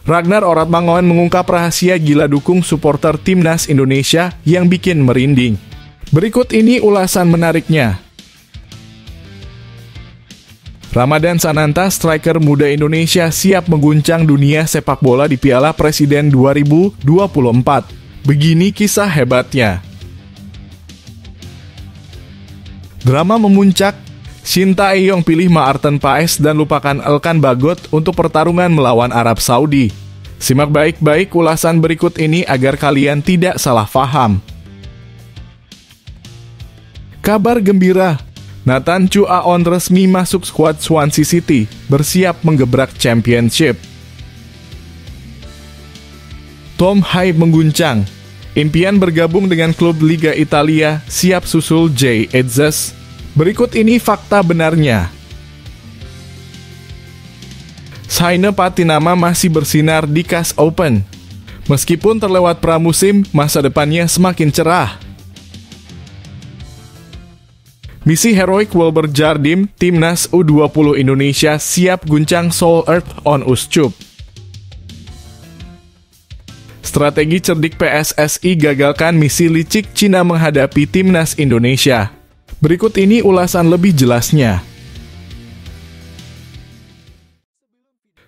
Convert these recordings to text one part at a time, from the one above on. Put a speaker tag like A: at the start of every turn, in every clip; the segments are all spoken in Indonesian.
A: Ragnar Oratmangoen mengungkap rahasia gila dukung supporter timnas Indonesia yang bikin merinding. Berikut ini ulasan menariknya. Ramadan Sananta, striker muda Indonesia, siap mengguncang dunia sepak bola di Piala Presiden 2024. Begini kisah hebatnya. Drama memuncak, Shin Tae-yong pilih Maarten Paes dan lupakan Elkan Bagot untuk pertarungan melawan Arab Saudi. Simak baik-baik ulasan berikut ini agar kalian tidak salah paham. Kabar gembira, Nathan Chu Aon resmi masuk skuad Swansea City, bersiap menggebrak Championship. Tom Hyde mengguncang, impian bergabung dengan klub Liga Italia siap susul Jay Edzes. Berikut ini fakta benarnya. Saina Patinama masih bersinar di KAS Open. Meskipun terlewat pramusim, masa depannya semakin cerah. Misi heroik Wilber Jardim, Timnas U20 Indonesia siap guncang Seoul Earth on Uscup. Strategi cerdik PSSI gagalkan misi licik Cina menghadapi Timnas Indonesia. Berikut ini ulasan lebih jelasnya.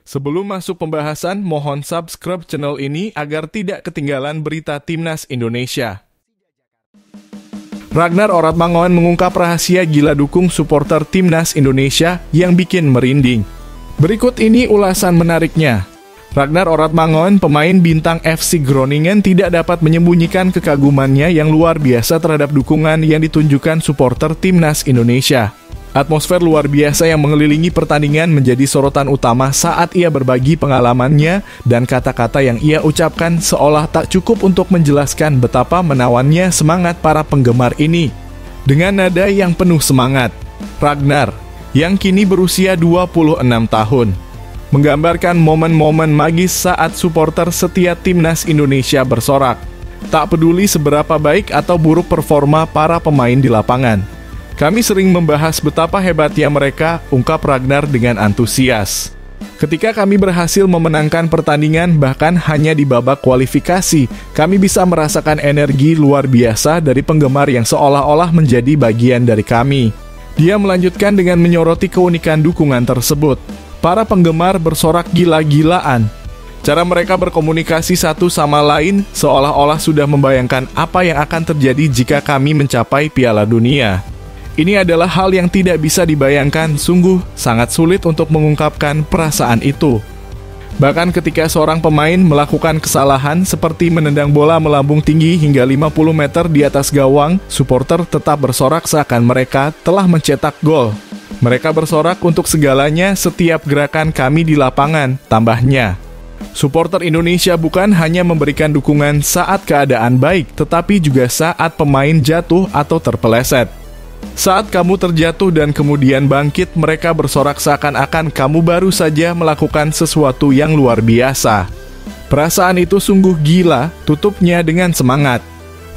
A: Sebelum masuk pembahasan, mohon subscribe channel ini agar tidak ketinggalan berita Timnas Indonesia. Ragnar Oratmangoen mengungkap rahasia gila dukung supporter Timnas Indonesia yang bikin merinding. Berikut ini ulasan menariknya. Ragnar Oratmangoen, pemain bintang FC Groningen, tidak dapat menyembunyikan kekagumannya yang luar biasa terhadap dukungan yang ditunjukkan supporter Timnas Indonesia. Atmosfer luar biasa yang mengelilingi pertandingan menjadi sorotan utama saat ia berbagi pengalamannya dan kata-kata yang ia ucapkan seolah tak cukup untuk menjelaskan betapa menawannya semangat para penggemar ini. Dengan nada yang penuh semangat, Ragnar, yang kini berusia 26 tahun, menggambarkan momen-momen magis saat supporter setia Timnas Indonesia bersorak. Tak peduli seberapa baik atau buruk performa para pemain di lapangan. Kami sering membahas betapa hebatnya mereka, ungkap Ragnar dengan antusias. Ketika kami berhasil memenangkan pertandingan bahkan hanya di babak kualifikasi, kami bisa merasakan energi luar biasa dari penggemar yang seolah-olah menjadi bagian dari kami. Dia melanjutkan dengan menyoroti keunikan dukungan tersebut. Para penggemar bersorak gila-gilaan. Cara mereka berkomunikasi satu sama lain seolah-olah sudah membayangkan apa yang akan terjadi jika kami mencapai Piala Dunia. Ini adalah hal yang tidak bisa dibayangkan, sungguh sangat sulit untuk mengungkapkan perasaan itu. Bahkan ketika seorang pemain melakukan kesalahan seperti menendang bola melambung tinggi hingga 50 meter di atas gawang, supporter tetap bersorak seakan mereka telah mencetak gol. Mereka bersorak untuk segalanya setiap gerakan kami di lapangan, tambahnya. Supporter Indonesia bukan hanya memberikan dukungan saat keadaan baik, tetapi juga saat pemain jatuh atau terpeleset. Saat kamu terjatuh dan kemudian bangkit, mereka bersorak seakan-akan kamu baru saja melakukan sesuatu yang luar biasa. Perasaan itu sungguh gila, tutupnya dengan semangat.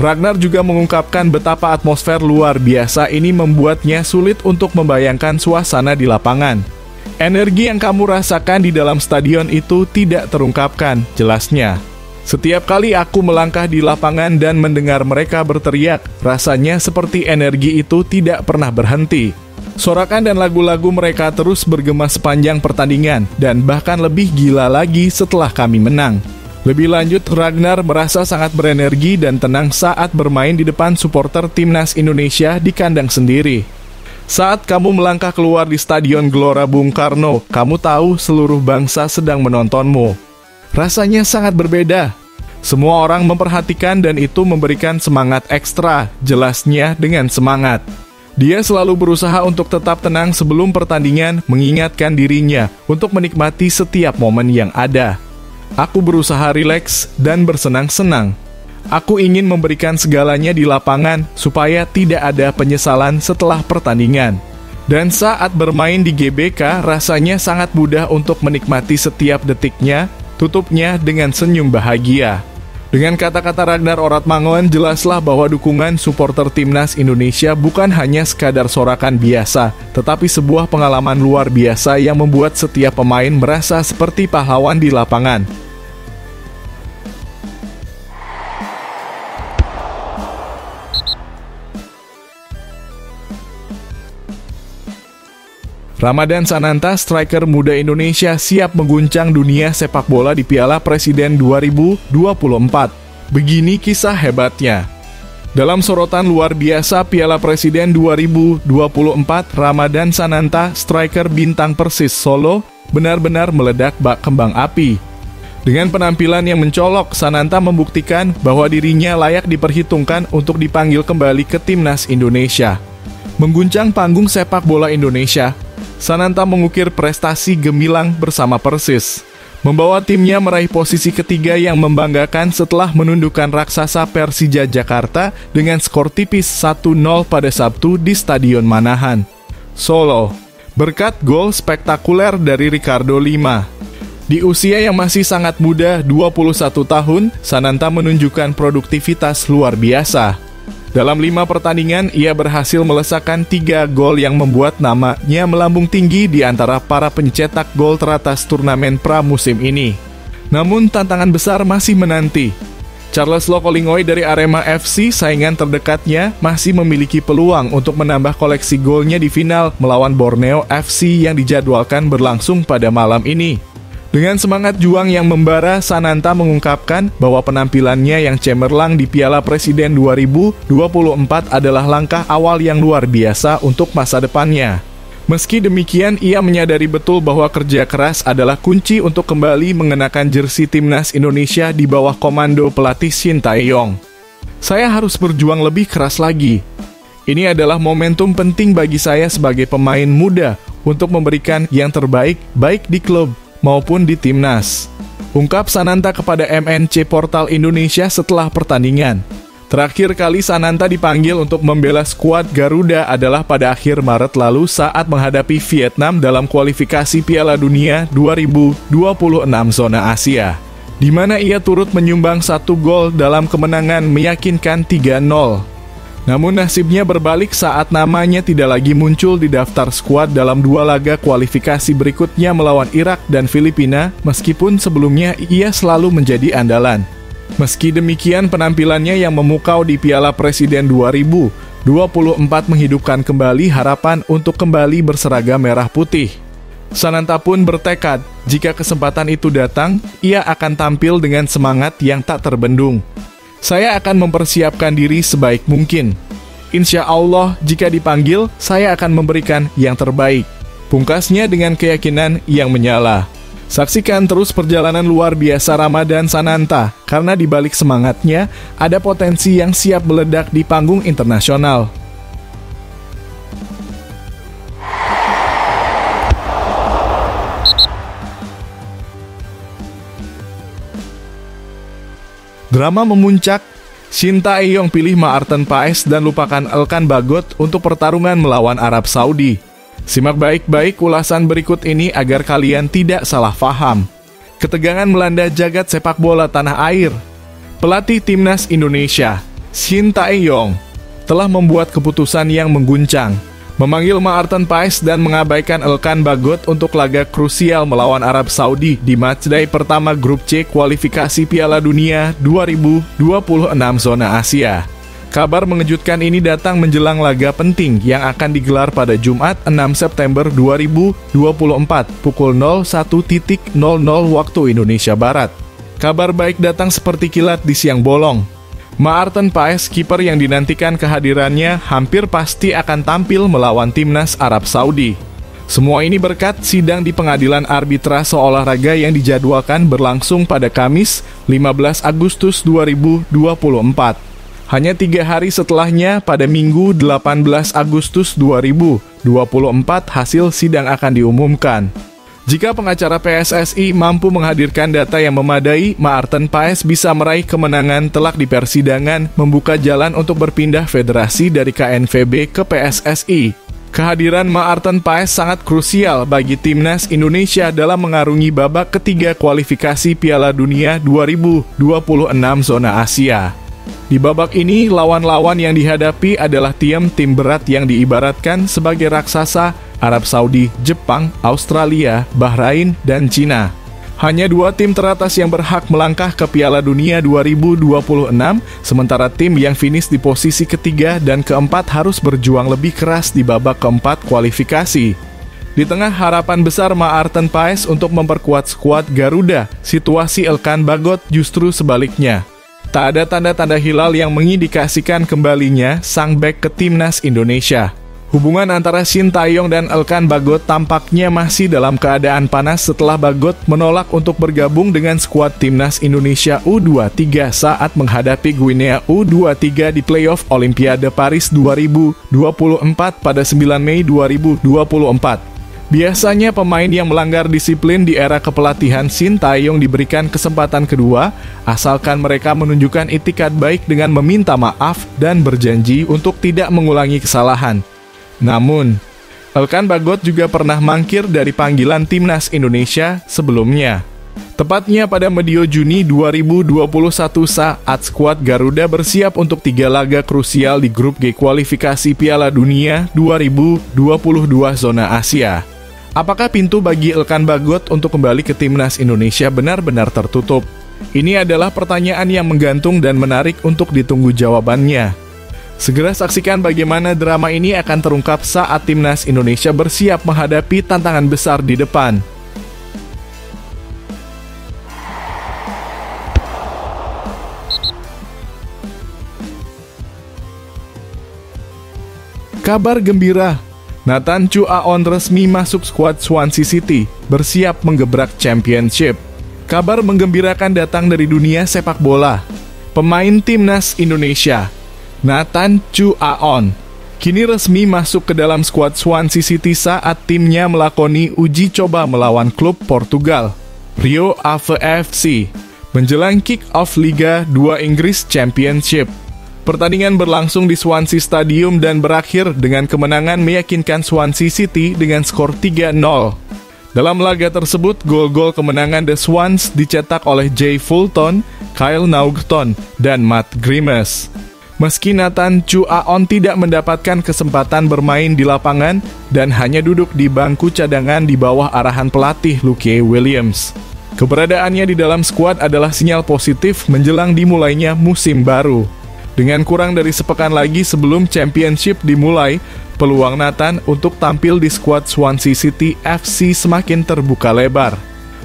A: Ragnar juga mengungkapkan betapa atmosfer luar biasa ini membuatnya sulit untuk membayangkan suasana di lapangan. Energi yang kamu rasakan di dalam stadion itu tidak terungkapkan, jelasnya. Setiap kali aku melangkah di lapangan dan mendengar mereka berteriak, rasanya seperti energi itu tidak pernah berhenti. Sorakan dan lagu-lagu mereka terus bergema sepanjang pertandingan, dan bahkan lebih gila lagi setelah kami menang. Lebih lanjut, Ragnar merasa sangat berenergi dan tenang saat bermain di depan supporter Timnas Indonesia di kandang sendiri. Saat kamu melangkah keluar di Stadion Gelora Bung Karno, kamu tahu seluruh bangsa sedang menontonmu. Rasanya sangat berbeda. Semua orang memperhatikan dan itu memberikan semangat ekstra, jelasnya dengan semangat. Dia selalu berusaha untuk tetap tenang sebelum pertandingan, mengingatkan dirinya untuk menikmati setiap momen yang ada. Aku berusaha rileks dan bersenang-senang. Aku ingin memberikan segalanya di lapangan supaya tidak ada penyesalan setelah pertandingan. Dan saat bermain di GBK, rasanya sangat mudah untuk menikmati setiap detiknya, tutupnya dengan senyum bahagia. Dengan kata-kata Ragnar Oratmangoen, jelaslah bahwa dukungan supporter Timnas Indonesia bukan hanya sekadar sorakan biasa, tetapi sebuah pengalaman luar biasa yang membuat setiap pemain merasa seperti pahlawan di lapangan. Ramadan Sananta, striker muda Indonesia, siap mengguncang dunia sepak bola di Piala Presiden 2024. Begini kisah hebatnya. Dalam sorotan luar biasa Piala Presiden 2024, Ramadan Sananta, striker bintang Persis Solo, benar-benar meledak bak kembang api. Dengan penampilan yang mencolok, Sananta membuktikan bahwa dirinya layak diperhitungkan untuk dipanggil kembali ke timnas Indonesia. Mengguncang panggung sepak bola Indonesia, Sananta mengukir prestasi gemilang bersama Persis, membawa timnya meraih posisi ketiga yang membanggakan setelah menundukkan raksasa Persija Jakarta dengan skor tipis 1-0 pada Sabtu di Stadion Manahan, Solo, berkat gol spektakuler dari Ricardo Lima. Di usia yang masih sangat muda, 21 tahun, Sananta menunjukkan produktivitas luar biasa. Dalam 5 pertandingan, ia berhasil melesakkan 3 gol yang membuat namanya melambung tinggi di antara para pencetak gol teratas turnamen pramusim ini. Namun, tantangan besar masih menanti. Charles Lokolingoi dari Arema FC, saingan terdekatnya, masih memiliki peluang untuk menambah koleksi golnya di final melawan Borneo FC yang dijadwalkan berlangsung pada malam ini. Dengan semangat juang yang membara, Sananta mengungkapkan bahwa penampilannya yang cemerlang di Piala Presiden 2024 adalah langkah awal yang luar biasa untuk masa depannya. Meski demikian, ia menyadari betul bahwa kerja keras adalah kunci untuk kembali mengenakan jersey timnas Indonesia di bawah komando pelatih Shin Tae-yong. Saya harus berjuang lebih keras lagi. Ini adalah momentum penting bagi saya sebagai pemain muda untuk memberikan yang terbaik baik di klub maupun di timnas, ungkap Sananta kepada MNC Portal Indonesia setelah pertandingan. Terakhir kali Sananta dipanggil untuk membela skuad Garuda adalah pada akhir Maret lalu saat menghadapi Vietnam dalam kualifikasi Piala Dunia 2026 zona Asia, di mana ia turut menyumbang 1 gol dalam kemenangan meyakinkan 3-0. Namun nasibnya berbalik saat namanya tidak lagi muncul di daftar skuad dalam 2 laga kualifikasi berikutnya melawan Irak dan Filipina, meskipun sebelumnya ia selalu menjadi andalan. Meski demikian, penampilannya yang memukau di Piala Presiden 2024 menghidupkan kembali harapan untuk kembali berseragam merah putih. Sananta pun bertekad, jika kesempatan itu datang, ia akan tampil dengan semangat yang tak terbendung. Saya akan mempersiapkan diri sebaik mungkin. Insya Allah, jika dipanggil, saya akan memberikan yang terbaik. Pungkasnya dengan keyakinan yang menyala. Saksikan terus perjalanan luar biasa Ramadan Sananta, karena di balik semangatnya, ada potensi yang siap meledak di panggung internasional. Drama memuncak, Shin Tae-yong pilih Maarten Paes dan lupakan Elkan Bagot untuk pertarungan melawan Arab Saudi. Simak baik-baik ulasan berikut ini agar kalian tidak salah paham. Ketegangan melanda jagat sepak bola tanah air. Pelatih timnas Indonesia, Shin Tae-yong, telah membuat keputusan yang mengguncang, memanggil Maarten Paes dan mengabaikan Elkan Bagot untuk laga krusial melawan Arab Saudi di matchday pertama grup C kualifikasi Piala Dunia 2026 zona Asia. Kabar mengejutkan ini datang menjelang laga penting yang akan digelar pada Jumat 6 September 2024 pukul 01.00 waktu Indonesia Barat. Kabar baik datang seperti kilat di siang bolong. Maarten Paes, kiper yang dinantikan kehadirannya, hampir pasti akan tampil melawan timnas Arab Saudi. Semua ini berkat sidang di Pengadilan Arbitrase Olahraga yang dijadwalkan berlangsung pada Kamis, 15 Agustus 2024. Hanya 3 hari setelahnya, pada Minggu 18 Agustus 2024, hasil sidang akan diumumkan. Jika pengacara PSSI mampu menghadirkan data yang memadai, Maarten Paes bisa meraih kemenangan telak di persidangan, membuka jalan untuk berpindah federasi dari KNVB ke PSSI. Kehadiran Maarten Paes sangat krusial bagi timnas Indonesia dalam mengarungi babak ketiga kualifikasi Piala Dunia 2026 zona Asia. Di babak ini, lawan-lawan yang dihadapi adalah tim berat yang diibaratkan sebagai raksasa Arab Saudi, Jepang, Australia, Bahrain, dan Cina. Hanya 2 tim teratas yang berhak melangkah ke Piala Dunia 2026, sementara tim yang finish di posisi ketiga dan keempat harus berjuang lebih keras di babak keempat kualifikasi. Di tengah harapan besar Maarten Paes untuk memperkuat skuad Garuda, situasi Elkan Bagot justru sebaliknya. Tak ada tanda-tanda hilal yang mengindikasikan kembalinya sang bek ke timnas Indonesia. Hubungan antara Shin Tae-yong dan Elkan Bagot tampaknya masih dalam keadaan panas setelah Bagot menolak untuk bergabung dengan skuad timnas Indonesia U23 saat menghadapi Guinea U23 di playoff Olimpiade Paris 2024 pada 9 Mei 2024. Biasanya pemain yang melanggar disiplin di era kepelatihan Shin Tae-yong diberikan kesempatan kedua, asalkan mereka menunjukkan itikat baik dengan meminta maaf dan berjanji untuk tidak mengulangi kesalahan. Namun, Elkan Bagot juga pernah mangkir dari panggilan timnas Indonesia sebelumnya. Tepatnya pada medio Juni 2021 saat skuad Garuda bersiap untuk 3 laga krusial di grup G kualifikasi Piala Dunia 2022 zona Asia. Apakah pintu bagi Elkan Bagot untuk kembali ke timnas Indonesia benar-benar tertutup? Ini adalah pertanyaan yang menggantung dan menarik untuk ditunggu jawabannya. Segera saksikan bagaimana drama ini akan terungkap saat timnas Indonesia bersiap menghadapi tantangan besar di depan. Kabar gembira, Nathan Chu Aon resmi masuk skuad Swansea City, bersiap menggebrak Championship. Kabar menggembirakan datang dari dunia sepak bola. Pemain timnas Indonesia, Nathan Chu Aon, kini resmi masuk ke dalam skuad Swansea City saat timnya melakoni uji coba melawan klub Portugal, Rio Ave FC, menjelang kick-off Liga 2 Inggris Championship. Pertandingan berlangsung di Swansea Stadium dan berakhir dengan kemenangan meyakinkan Swansea City dengan skor 3-0. Dalam laga tersebut, gol-gol kemenangan The Swans dicetak oleh Jay Fulton, Kyle Naughton, dan Matt Grimes. Meski Nathan Chu Aon tidak mendapatkan kesempatan bermain di lapangan dan hanya duduk di bangku cadangan di bawah arahan pelatih Luke Williams, keberadaannya di dalam skuad adalah sinyal positif menjelang dimulainya musim baru. Dengan kurang dari sepekan lagi sebelum Championship dimulai, peluang Nathan untuk tampil di skuad Swansea City FC semakin terbuka lebar.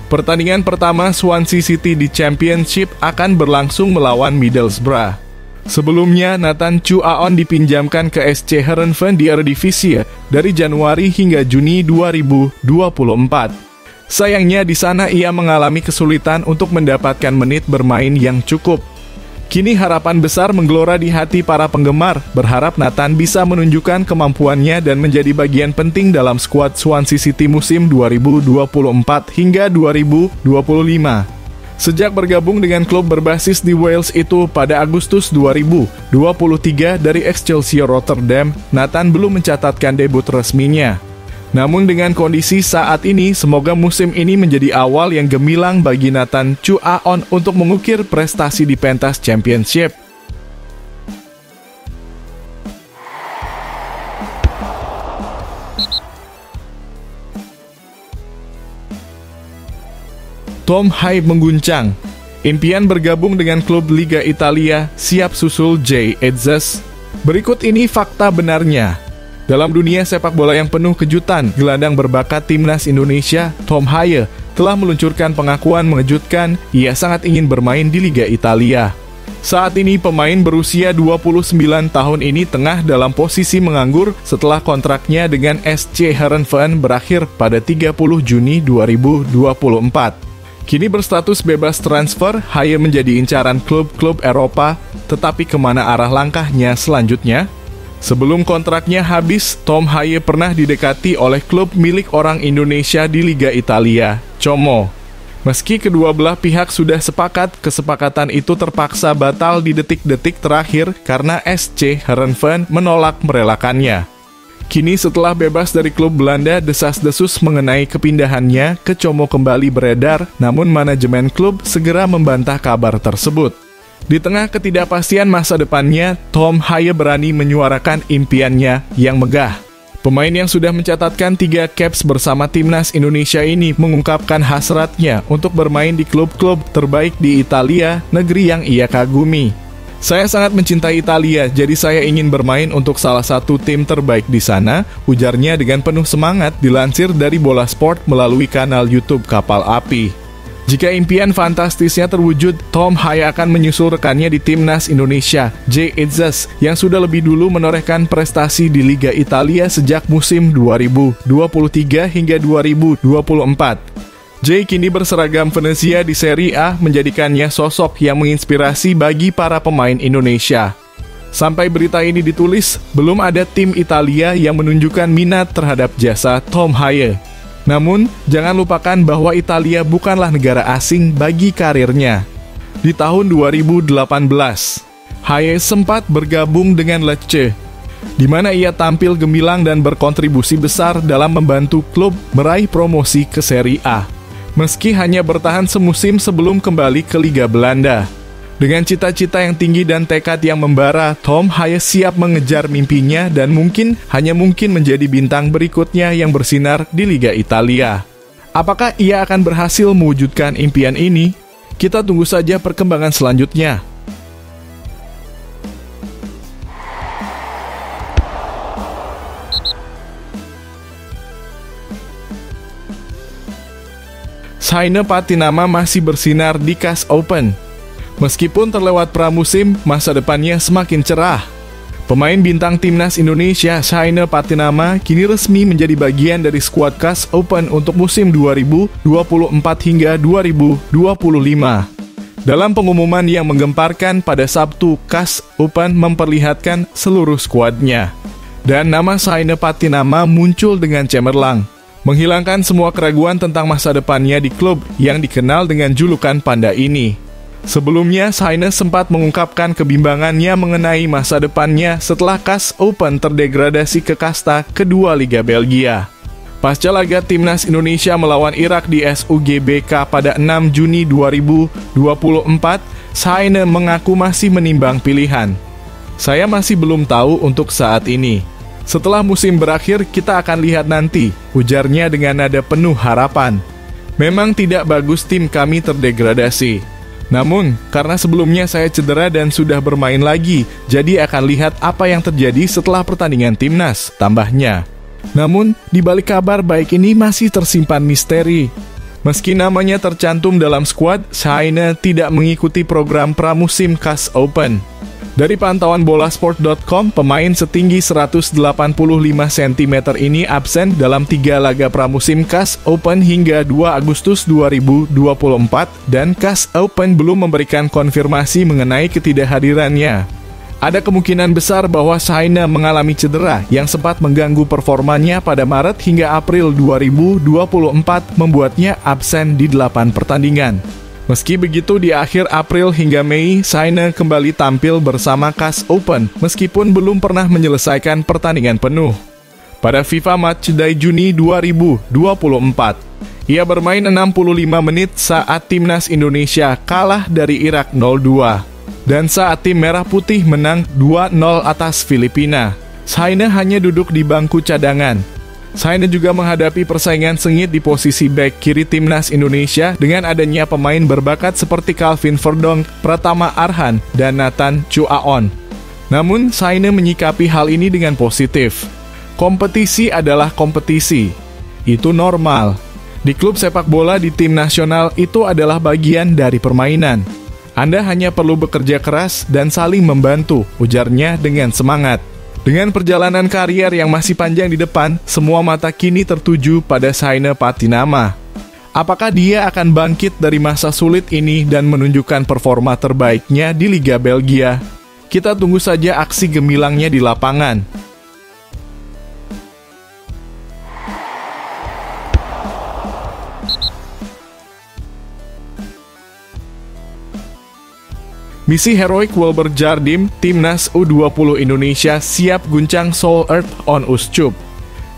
A: Pertandingan pertama Swansea City di Championship akan berlangsung melawan Middlesbrough. Sebelumnya, Nathan Chu Aon dipinjamkan ke SC Heerenveen di Eredivisie dari Januari hingga Juni 2024. Sayangnya di sana ia mengalami kesulitan untuk mendapatkan menit bermain yang cukup. Kini harapan besar menggelora di hati para penggemar, berharap Nathan bisa menunjukkan kemampuannya dan menjadi bagian penting dalam skuad Swansea City musim 2024 hingga 2025. Sejak bergabung dengan klub berbasis di Wales itu pada Agustus 2023 dari Excelsior Rotterdam, Nathan belum mencatatkan debut resminya. Namun dengan kondisi saat ini, semoga musim ini menjadi awal yang gemilang bagi Nathan Chu Aon untuk mengukir prestasi di pentas Championship. Tom Haye mengguncang. Impian bergabung dengan klub Liga Italia siap susul Jay Edzes. Berikut ini fakta benarnya. Dalam dunia sepak bola yang penuh kejutan, gelandang berbakat timnas Indonesia, Tom Haye, telah meluncurkan pengakuan mengejutkan ia sangat ingin bermain di Liga Italia. Saat ini pemain berusia 29 tahun ini tengah dalam posisi menganggur setelah kontraknya dengan SC Heerenveen berakhir pada 30 Juni 2024. Kini berstatus bebas transfer, Haye menjadi incaran klub-klub Eropa, tetapi kemana arah langkahnya selanjutnya? Sebelum kontraknya habis, Tom Haye pernah didekati oleh klub milik orang Indonesia di Liga Italia, Como. Meski kedua belah pihak sudah sepakat, kesepakatan itu terpaksa batal di detik-detik terakhir karena SC Heerenveen menolak merelakannya. Kini setelah bebas dari klub Belanda, desas-desus mengenai kepindahannya ke Como kembali beredar, namun manajemen klub segera membantah kabar tersebut. Di tengah ketidakpastian masa depannya, Tom Haye berani menyuarakan impiannya yang megah. Pemain yang sudah mencatatkan 3 caps bersama timnas Indonesia ini mengungkapkan hasratnya untuk bermain di klub-klub terbaik di Italia, negeri yang ia kagumi. Saya sangat mencintai Italia, jadi saya ingin bermain untuk salah satu tim terbaik di sana, ujarnya dengan penuh semangat dilansir dari Bola Sport melalui kanal YouTube Kapal Api. Jika impian fantastisnya terwujud, Tom Haye akan menyusul rekannya di Timnas Indonesia, Jay Itzes, yang sudah lebih dulu menorehkan prestasi di Liga Italia sejak musim 2023 hingga 2024. Jay kini berseragam Venezia di Serie A menjadikannya sosok yang menginspirasi bagi para pemain Indonesia. Sampai berita ini ditulis, belum ada tim Italia yang menunjukkan minat terhadap jasa Tom Haye. Namun, jangan lupakan bahwa Italia bukanlah negara asing bagi karirnya. Di tahun 2018, Haye sempat bergabung dengan Lecce, di mana ia tampil gemilang dan berkontribusi besar dalam membantu klub meraih promosi ke Serie A. Meski hanya bertahan semusim sebelum kembali ke Liga Belanda. Dengan cita-cita yang tinggi dan tekad yang membara, Tom Haye siap mengejar mimpinya dan hanya mungkin menjadi bintang berikutnya yang bersinar di Liga Italia. Apakah ia akan berhasil mewujudkan impian ini? Kita tunggu saja perkembangan selanjutnya. Saina Patinama masih bersinar di CAS Open. Meskipun terlewat pramusim, masa depannya semakin cerah. Pemain bintang Timnas Indonesia, Saina Patinama, kini resmi menjadi bagian dari skuad CAS Open untuk musim 2024 hingga 2025. Dalam pengumuman yang menggemparkan pada Sabtu, CAS Open memperlihatkan seluruh skuadnya. Dan nama Saina Patinama muncul dengan cemerlang, menghilangkan semua keraguan tentang masa depannya di klub yang dikenal dengan julukan Panda ini. Sebelumnya, Saina sempat mengungkapkan kebimbangannya mengenai masa depannya setelah CAS Open terdegradasi ke kasta kedua Liga Belgia. Pasca laga Timnas Indonesia melawan Irak di SUGBK pada 6 Juni 2024, Saina mengaku masih menimbang pilihan. "Saya masih belum tahu untuk saat ini. Setelah musim berakhir, kita akan lihat nanti," ujarnya dengan nada penuh harapan. "Memang tidak bagus tim kami terdegradasi. Namun, karena sebelumnya saya cedera dan sudah bermain lagi, jadi akan lihat apa yang terjadi setelah pertandingan timnas," tambahnya. Namun, di balik kabar baik ini masih tersimpan misteri. Meski namanya tercantum dalam skuad, Saina tidak mengikuti program pramusim CAS Open. Dari pantauan bolasport.com, pemain setinggi 185 cm ini absen dalam 3 laga pramusim CAS Open hingga 2 Agustus 2024 dan CAS Open belum memberikan konfirmasi mengenai ketidakhadirannya. Ada kemungkinan besar bahwa Saina mengalami cedera yang sempat mengganggu performanya pada Maret hingga April 2024 membuatnya absen di 8 pertandingan. Meski begitu, di akhir April hingga Mei, Saina kembali tampil bersama CAS Open meskipun belum pernah menyelesaikan pertandingan penuh. Pada FIFA Matchday Juni 2024, ia bermain 65 menit saat Timnas Indonesia kalah dari Irak 0-2. Dan saat tim Merah Putih menang 2-0 atas Filipina, Saina hanya duduk di bangku cadangan. Saina juga menghadapi persaingan sengit di posisi bek kiri Timnas Indonesia dengan adanya pemain berbakat seperti Calvin Verdonk, Pratama Arhan, dan Nathan Chuaon. Namun, Saina menyikapi hal ini dengan positif. Kompetisi adalah kompetisi. Itu normal. Di klub sepak bola di tim nasional itu adalah bagian dari permainan. Anda hanya perlu bekerja keras dan saling membantu, ujarnya dengan semangat. Dengan perjalanan karier yang masih panjang di depan, semua mata kini tertuju pada Saina Patinama. Apakah dia akan bangkit dari masa sulit ini dan menunjukkan performa terbaiknya di Liga Belgia? Kita tunggu saja aksi gemilangnya di lapangan. Misi heroik Wilber Jardim, Timnas U20 Indonesia siap guncang Seoul Earth on Ushchup.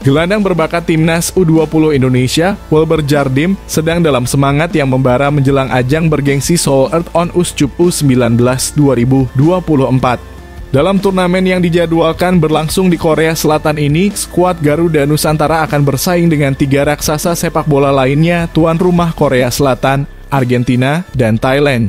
A: Gelandang berbakat Timnas U20 Indonesia, Wilber Jardim, sedang dalam semangat yang membara menjelang ajang bergengsi Seoul Earth on Ushchup U19 2024. Dalam turnamen yang dijadwalkan berlangsung di Korea Selatan ini, skuad Garuda Nusantara akan bersaing dengan 3 raksasa sepak bola lainnya tuan rumah Korea Selatan, Argentina, dan Thailand.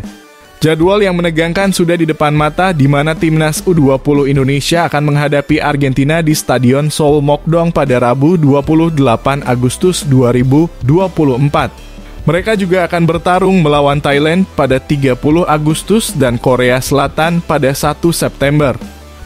A: Jadwal yang menegangkan sudah di depan mata, di mana timnas U20 Indonesia akan menghadapi Argentina di Stadion Seoul Mokdong pada Rabu 28 Agustus 2024. Mereka juga akan bertarung melawan Thailand pada 30 Agustus dan Korea Selatan pada 1 September.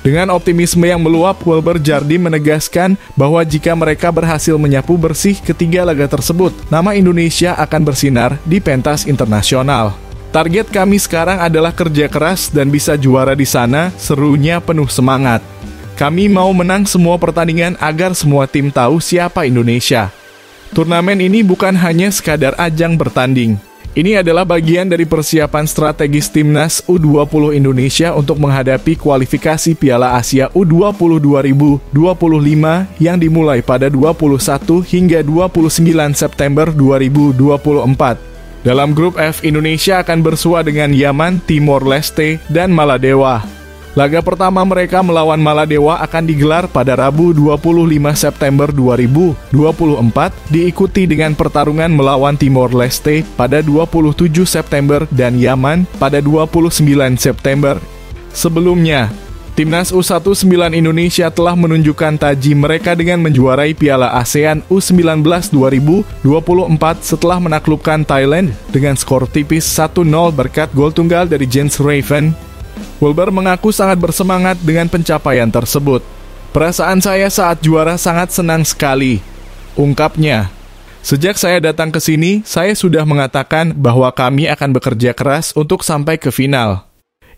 A: Dengan optimisme yang meluap, Wilber Jardim menegaskan bahwa jika mereka berhasil menyapu bersih ketiga laga tersebut, nama Indonesia akan bersinar di pentas internasional. Target kami sekarang adalah kerja keras dan bisa juara di sana, serunya penuh semangat. Kami mau menang semua pertandingan agar semua tim tahu siapa Indonesia. Turnamen ini bukan hanya sekadar ajang bertanding. Ini adalah bagian dari persiapan strategis timnas U20 Indonesia untuk menghadapi kualifikasi Piala Asia U20 2025 yang dimulai pada 21 hingga 29 September 2024. Dalam grup F, Indonesia akan bersua dengan Yaman, Timor Leste, dan Maladewa. Laga pertama mereka melawan Maladewa akan digelar pada Rabu 25 September 2024, diikuti dengan pertarungan melawan Timor Leste pada 27 September dan Yaman pada 29 September. Sebelumnya, Timnas U19 Indonesia telah menunjukkan taji mereka dengan menjuarai Piala ASEAN U19 2024 setelah menaklukkan Thailand dengan skor tipis 1-0 berkat gol tunggal dari Jens Raven. Wilber mengaku sangat bersemangat dengan pencapaian tersebut. "Perasaan saya saat juara sangat senang sekali," ungkapnya. "Sejak saya datang ke sini, saya sudah mengatakan bahwa kami akan bekerja keras untuk sampai ke final.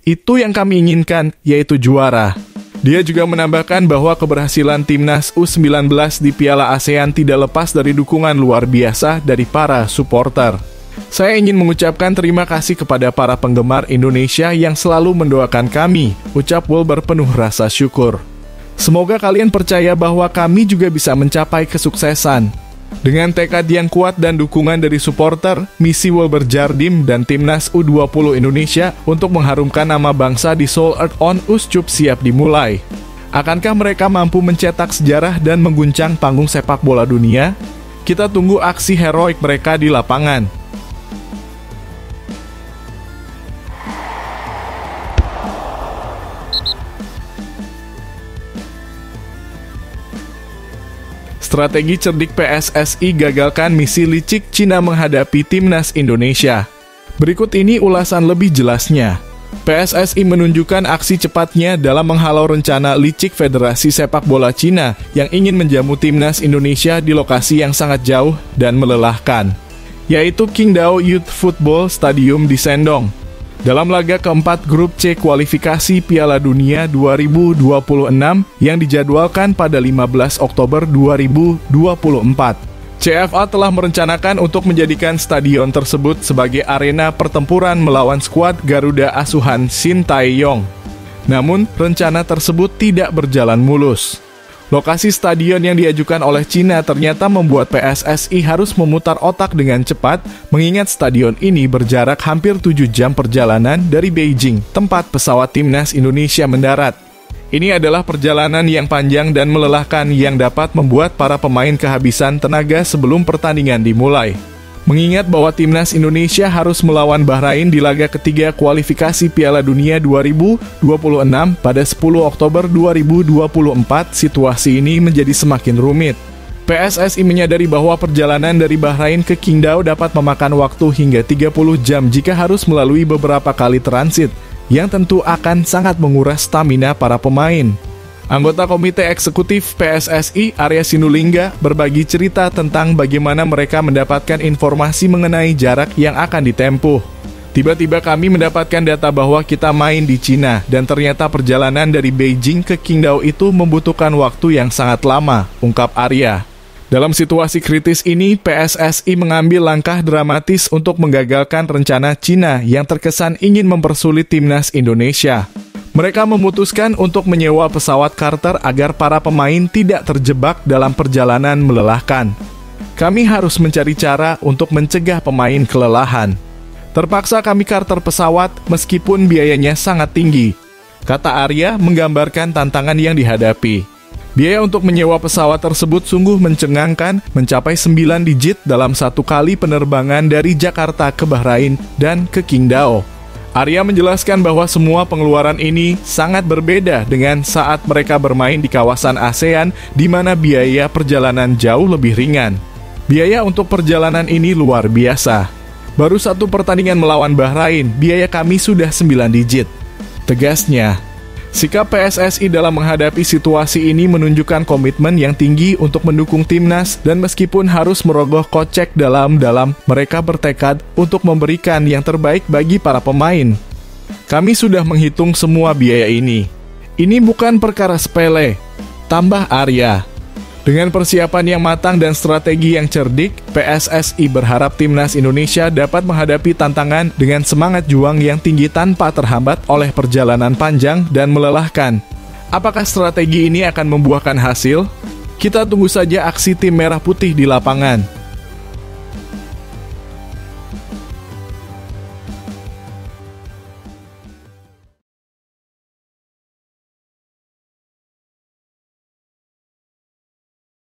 A: Itu yang kami inginkan, yaitu juara." Dia juga menambahkan bahwa keberhasilan timnas U19 di Piala ASEAN tidak lepas dari dukungan luar biasa dari para supporter. "Saya ingin mengucapkan terima kasih kepada para penggemar Indonesia yang selalu mendoakan kami," ucap Wilber penuh rasa syukur. "Semoga kalian percaya bahwa kami juga bisa mencapai kesuksesan." Dengan tekad yang kuat dan dukungan dari supporter, misi Wilber Jardim dan timnas U20 Indonesia untuk mengharumkan nama bangsa di Seoul Earth On Uscup siap dimulai. Akankah mereka mampu mencetak sejarah dan mengguncang panggung sepak bola dunia? Kita tunggu aksi heroik mereka di lapangan. Strategi cerdik PSSI gagalkan misi licik Cina menghadapi timnas Indonesia. Berikut ini ulasan lebih jelasnya. PSSI menunjukkan aksi cepatnya dalam menghalau rencana licik Federasi Sepak Bola Cina yang ingin menjamu timnas Indonesia di lokasi yang sangat jauh dan melelahkan, yaitu Qingdao Youth Football Stadium di Shandong. Dalam laga keempat grup C kualifikasi Piala Dunia 2026 yang dijadwalkan pada 15 Oktober 2024. CFA telah merencanakan untuk menjadikan stadion tersebut sebagai arena pertempuran melawan skuad Garuda asuhan Shin Tae-yong. Namun, rencana tersebut tidak berjalan mulus. Lokasi stadion yang diajukan oleh Cina ternyata membuat PSSI harus memutar otak dengan cepat, mengingat stadion ini berjarak hampir 7 jam perjalanan dari Beijing, tempat pesawat timnas Indonesia mendarat. Ini adalah perjalanan yang panjang dan melelahkan yang dapat membuat para pemain kehabisan tenaga sebelum pertandingan dimulai. Mengingat bahwa timnas Indonesia harus melawan Bahrain di laga ketiga kualifikasi Piala Dunia 2026 pada 10 Oktober 2024, situasi ini menjadi semakin rumit. PSSI menyadari bahwa perjalanan dari Bahrain ke Qingdao dapat memakan waktu hingga 30 jam jika harus melalui beberapa kali transit, yang tentu akan sangat menguras stamina para pemain. Anggota Komite Eksekutif PSSI, Arya Sinulinga, berbagi cerita tentang bagaimana mereka mendapatkan informasi mengenai jarak yang akan ditempuh. "Tiba-tiba kami mendapatkan data bahwa kita main di Cina, dan ternyata perjalanan dari Beijing ke Qingdao itu membutuhkan waktu yang sangat lama," ungkap Arya. Dalam situasi kritis ini, PSSI mengambil langkah dramatis untuk menggagalkan rencana Cina yang terkesan ingin mempersulit timnas Indonesia. Mereka memutuskan untuk menyewa pesawat charter agar para pemain tidak terjebak dalam perjalanan melelahkan. "Kami harus mencari cara untuk mencegah pemain kelelahan. Terpaksa kami charter pesawat meskipun biayanya sangat tinggi," kata Arya menggambarkan tantangan yang dihadapi. Biaya untuk menyewa pesawat tersebut sungguh mencengangkan, mencapai 9 digit dalam satu kali penerbangan dari Jakarta ke Bahrain dan ke Qingdao. Arya menjelaskan bahwa semua pengeluaran ini sangat berbeda dengan saat mereka bermain di kawasan ASEAN di mana biaya perjalanan jauh lebih ringan. Biaya untuk perjalanan ini luar biasa. Baru satu pertandingan melawan Bahrain, biaya kami sudah 9 digit. Tegasnya, sikap PSSI dalam menghadapi situasi ini menunjukkan komitmen yang tinggi untuk mendukung timnas dan meskipun harus merogoh kocek dalam-dalam, mereka bertekad untuk memberikan yang terbaik bagi para pemain. Kami sudah menghitung semua biaya ini. Ini bukan perkara sepele, tambah Arya. Dengan persiapan yang matang dan strategi yang cerdik, PSSI berharap timnas Indonesia dapat menghadapi tantangan dengan semangat juang yang tinggi tanpa terhambat oleh perjalanan panjang dan melelahkan. Apakah strategi ini akan membuahkan hasil? Kita tunggu saja aksi tim merah putih di lapangan.